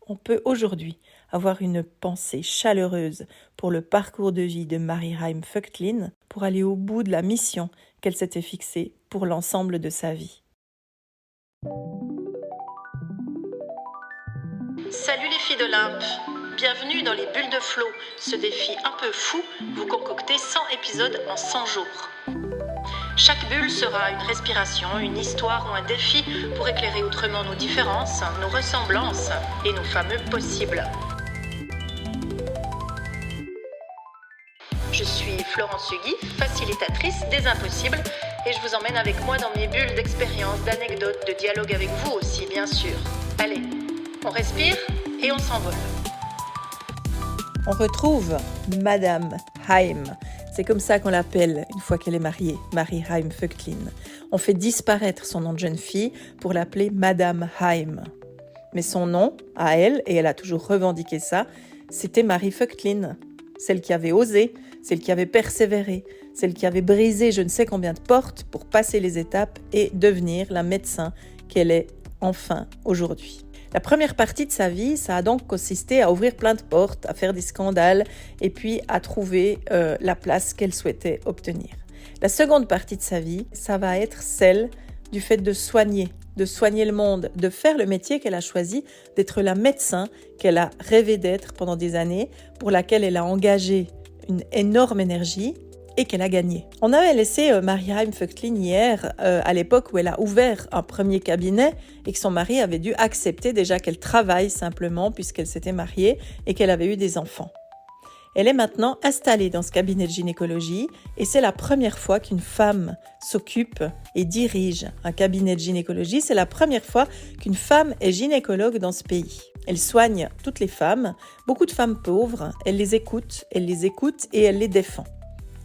on peut aujourd'hui avoir une pensée chaleureuse pour le parcours de vie de Mary Haim Föchtlin pour aller au bout de la mission qu'elle s'était fixée pour l'ensemble de sa vie. Salut les filles d'Olympe, bienvenue dans les bulles de flow, ce défi un peu fou, vous concoctez 100 épisodes en 100 jours. Chaque bulle sera une respiration, une histoire ou un défi pour éclairer autrement nos différences, nos ressemblances et nos fameux possibles. Je suis Florence Hugui, facilitatrice des impossibles, et je vous emmène avec moi dans mes bulles d'expériences, d'anecdotes, de dialogue avec vous aussi, bien sûr. Allez, on respire et on s'envole. On retrouve Madame Haim. C'est comme ça qu'on l'appelle une fois qu'elle est mariée, Mary Haim Föchtlin. On fait disparaître son nom de jeune fille pour l'appeler Madame Haim. Mais son nom, à elle, et elle a toujours revendiqué ça, c'était Mary Föchtlin. Celle qui avait osé, celle qui avait persévéré, celle qui avait brisé je ne sais combien de portes pour passer les étapes et devenir la médecin qu'elle est enfin aujourd'hui. La première partie de sa vie, ça a donc consisté à ouvrir plein de portes, à faire des scandales et puis à trouver la place qu'elle souhaitait obtenir. La seconde partie de sa vie, ça va être celle du fait de soigner le monde, de faire le métier qu'elle a choisi, d'être la médecin qu'elle a rêvé d'être pendant des années, pour laquelle elle a engagé une énorme énergie et qu'elle a gagné. On avait laissé Mary Haim Föchtlin hier, à l'époque où elle a ouvert un premier cabinet et que son mari avait dû accepter déjà qu'elle travaille simplement puisqu'elle s'était mariée et qu'elle avait eu des enfants. Elle est maintenant installée dans ce cabinet de gynécologie et c'est la première fois qu'une femme s'occupe et dirige un cabinet de gynécologie. C'est la première fois qu'une femme est gynécologue dans ce pays. Elle soigne toutes les femmes, beaucoup de femmes pauvres, elle les écoute et elle les défend.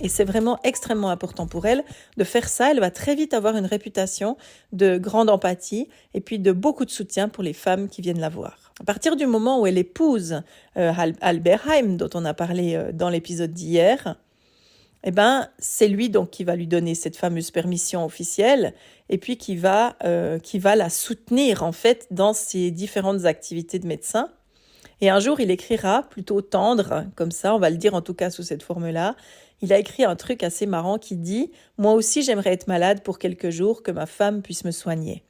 Et c'est vraiment extrêmement important pour elle de faire ça. Elle va très vite avoir une réputation de grande empathie et puis de beaucoup de soutien pour les femmes qui viennent la voir. À partir du moment où elle épouse Albert Haim, dont on a parlé dans l'épisode d'hier, c'est lui donc qui va lui donner cette fameuse permission officielle et puis qui va la soutenir en fait dans ses différentes activités de médecin. Et un jour, il écrira, plutôt tendre, comme ça, on va le dire en tout cas sous cette forme-là, il a écrit un truc assez marrant qui dit « Moi aussi, j'aimerais être malade pour quelques jours, que ma femme puisse me soigner. »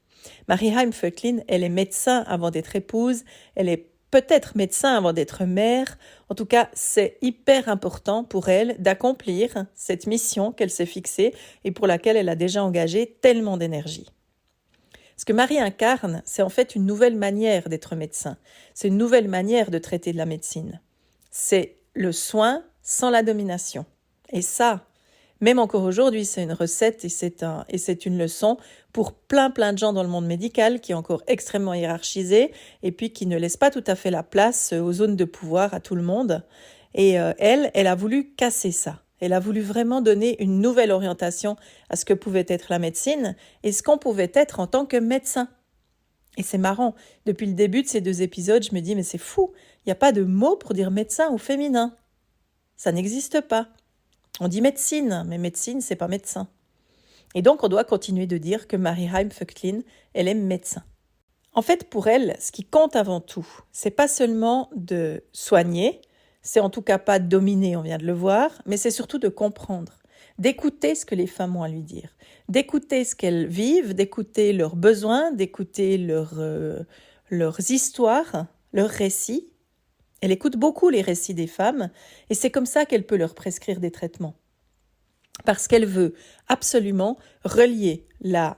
Mary Haim Föchtlin, elle est médecin avant d'être épouse, elle est peut-être médecin avant d'être mère. En tout cas, c'est hyper important pour elle d'accomplir cette mission qu'elle s'est fixée et pour laquelle elle a déjà engagé tellement d'énergie. Ce que Marie incarne, c'est en fait une nouvelle manière d'être médecin. C'est une nouvelle manière de traiter de la médecine. C'est le soin sans la domination. Et ça, même encore aujourd'hui, c'est une recette et c'est une leçon pour plein de gens dans le monde médical qui est encore extrêmement hiérarchisé et puis qui ne laisse pas tout à fait la place aux zones de pouvoir à tout le monde. Et elle a voulu casser ça. Elle a voulu vraiment donner une nouvelle orientation à ce que pouvait être la médecine et ce qu'on pouvait être en tant que médecin. Et c'est marrant, depuis le début de ces 2 épisodes, je me dis mais c'est fou, il n'y a pas de mot pour dire médecin ou féminin. Ça n'existe pas. On dit médecine, mais médecine, c'est pas médecin. Et donc, on doit continuer de dire que Mary Haim Föchtlin, elle est médecin. En fait, pour elle, ce qui compte avant tout, c'est pas seulement de soigner, c'est en tout cas pas de dominer, on vient de le voir, mais c'est surtout de comprendre, d'écouter ce que les femmes ont à lui dire, d'écouter ce qu'elles vivent, d'écouter leurs besoins, d'écouter leurs histoires, leurs récits. Elle écoute beaucoup les récits des femmes et c'est comme ça qu'elle peut leur prescrire des traitements. Parce qu'elle veut absolument relier la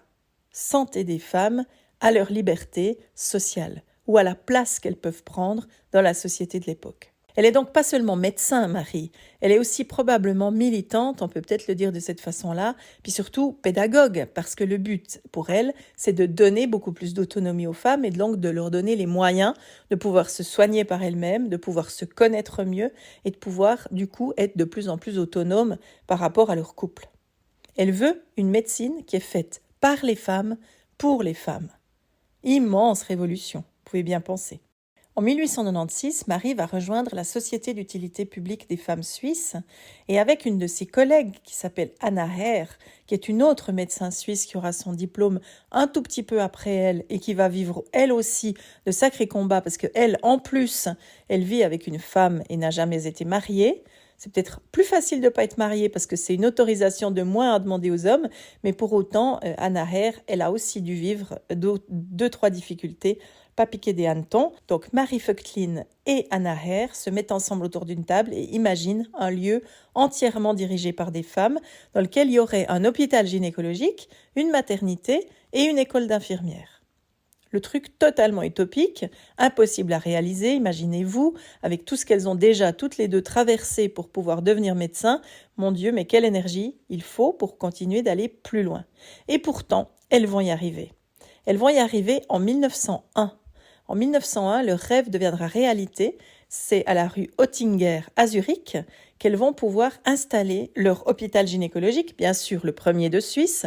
santé des femmes à leur liberté sociale ou à la place qu'elles peuvent prendre dans la société de l'époque. Elle est donc pas seulement médecin, Marie, elle est aussi probablement militante, on peut peut-être le dire de cette façon-là, puis surtout pédagogue, parce que le but pour elle, c'est de donner beaucoup plus d'autonomie aux femmes et donc de leur donner les moyens de pouvoir se soigner par elles-mêmes, de pouvoir se connaître mieux et de pouvoir du coup être de plus en plus autonomes par rapport à leur couple. Elle veut une médecine qui est faite par les femmes, pour les femmes. Immense révolution, vous pouvez bien penser. En 1896, Marie va rejoindre la Société d'utilité publique des femmes suisses et avec une de ses collègues qui s'appelle Anna Herr, qui est une autre médecin suisse qui aura son diplôme un tout petit peu après elle et qui va vivre elle aussi de sacrés combats parce qu'elle, en plus, elle vit avec une femme et n'a jamais été mariée. C'est peut-être plus facile de ne pas être mariée parce que c'est une autorisation de moins à demander aux hommes, mais pour autant, Anna Herr, elle a aussi dû vivre deux, trois difficultés, pas piquer des hannetons. Donc Marie Vöcklin et Anna Herr se mettent ensemble autour d'une table et imaginent un lieu entièrement dirigé par des femmes dans lequel il y aurait un hôpital gynécologique, une maternité et une école d'infirmières. Le truc totalement utopique, impossible à réaliser, imaginez-vous, avec tout ce qu'elles ont déjà toutes les deux traversé pour pouvoir devenir médecin. Mon Dieu, mais quelle énergie il faut pour continuer d'aller plus loin. Et pourtant, elles vont y arriver. Elles vont y arriver en 1901. En 1901, le rêve deviendra réalité. C'est à la rue Oettinger à Zurich qu'elles vont pouvoir installer leur hôpital gynécologique, bien sûr le premier de Suisse.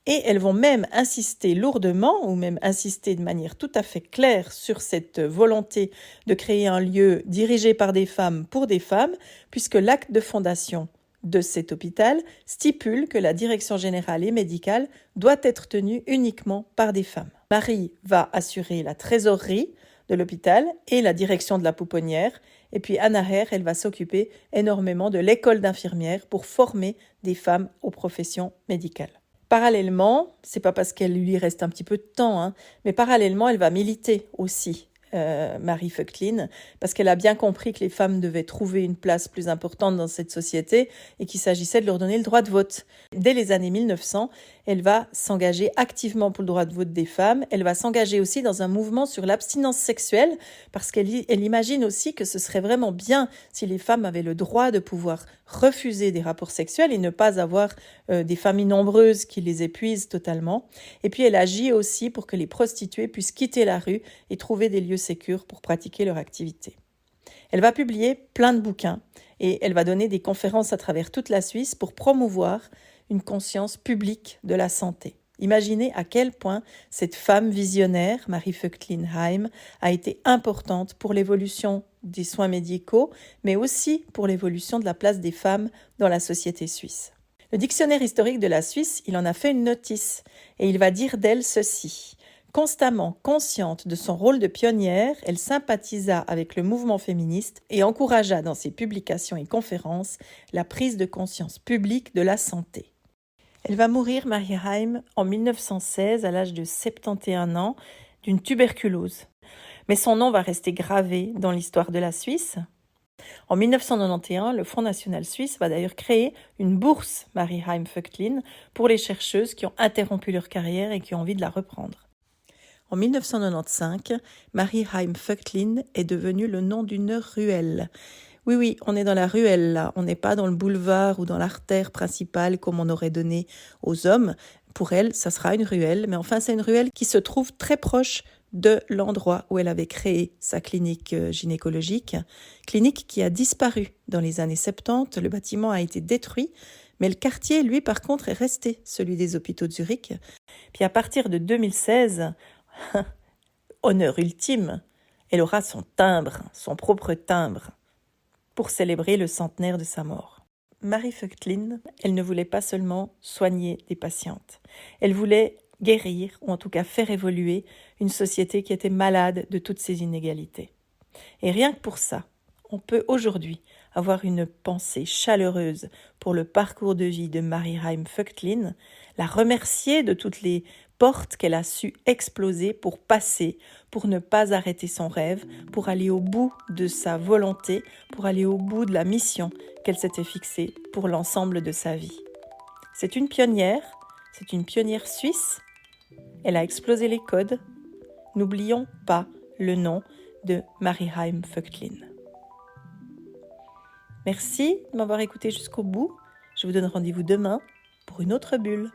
Et elles vont même insister lourdement, ou même insister de manière tout à fait claire sur cette volonté de créer un lieu dirigé par des femmes pour des femmes, puisque l'acte de fondation de cet hôpital stipule que la direction générale et médicale doit être tenue uniquement par des femmes. Marie va assurer la trésorerie de l'hôpital et la direction de la pouponnière, et puis Anna Herr, elle va s'occuper énormément de l'école d'infirmières pour former des femmes aux professions médicales. Parallèlement, c'est pas parce qu'elle lui reste un petit peu de temps, mais parallèlement, elle va militer aussi, Marie Vöcklin, parce qu'elle a bien compris que les femmes devaient trouver une place plus importante dans cette société et qu'il s'agissait de leur donner le droit de vote. Dès les années 1900, elle va s'engager activement pour le droit de vote des femmes. Elle va s'engager aussi dans un mouvement sur l'abstinence sexuelle parce qu'elle imagine aussi que ce serait vraiment bien si les femmes avaient le droit de pouvoir refuser des rapports sexuels et ne pas avoir des familles nombreuses qui les épuisent totalement. Et puis elle agit aussi pour que les prostituées puissent quitter la rue et trouver des lieux sécures pour pratiquer leur activité. Elle va publier plein de bouquins et elle va donner des conférences à travers toute la Suisse pour promouvoir une conscience publique de la santé. Imaginez à quel point cette femme visionnaire, Marie Vöcklin Heim, a été importante pour l'évolution des soins médicaux, mais aussi pour l'évolution de la place des femmes dans la société suisse. Le dictionnaire historique de la Suisse, il en a fait une notice et il va dire d'elle ceci. Constamment consciente de son rôle de pionnière, elle sympathisa avec le mouvement féministe et encouragea dans ses publications et conférences la prise de conscience publique de la santé. Elle va mourir, Marie Heim, en 1916 à l'âge de 71 ans d'une tuberculose. Mais son nom va rester gravé dans l'histoire de la Suisse. En 1991, le Front national suisse va d'ailleurs créer une bourse Marie Heim Vöcklin pour les chercheuses qui ont interrompu leur carrière et qui ont envie de la reprendre. En 1995, Marie Heim Vöcklin est devenue le nom d'une ruelle. Oui, on est dans la ruelle là, on n'est pas dans le boulevard ou dans l'artère principale comme on aurait donné aux hommes. Pour elle, ça sera une ruelle, mais enfin c'est une ruelle qui se trouve très proche de l'endroit où elle avait créé sa clinique gynécologique, clinique qui a disparu dans les années 70, le bâtiment a été détruit, mais le quartier, lui, par contre, est resté celui des hôpitaux de Zurich. Puis à partir de 2016, honneur ultime, elle aura son timbre, son propre timbre, pour célébrer le centenaire de sa mort. Marie Vöcklin, elle ne voulait pas seulement soigner des patientes, elle voulait guérir, ou en tout cas faire évoluer, une société qui était malade de toutes ces inégalités. Et rien que pour ça, on peut aujourd'hui avoir une pensée chaleureuse pour le parcours de vie de Marie Heim Vöcklin, la remercier de toutes les portes qu'elle a su exploser pour passer, pour ne pas arrêter son rêve, pour aller au bout de sa volonté, pour aller au bout de la mission qu'elle s'était fixée pour l'ensemble de sa vie. C'est une pionnière suisse. Elle a explosé les codes. N'oublions pas le nom de Marie Heim Vöcklin. Merci de m'avoir écouté jusqu'au bout. Je vous donne rendez-vous demain pour une autre bulle.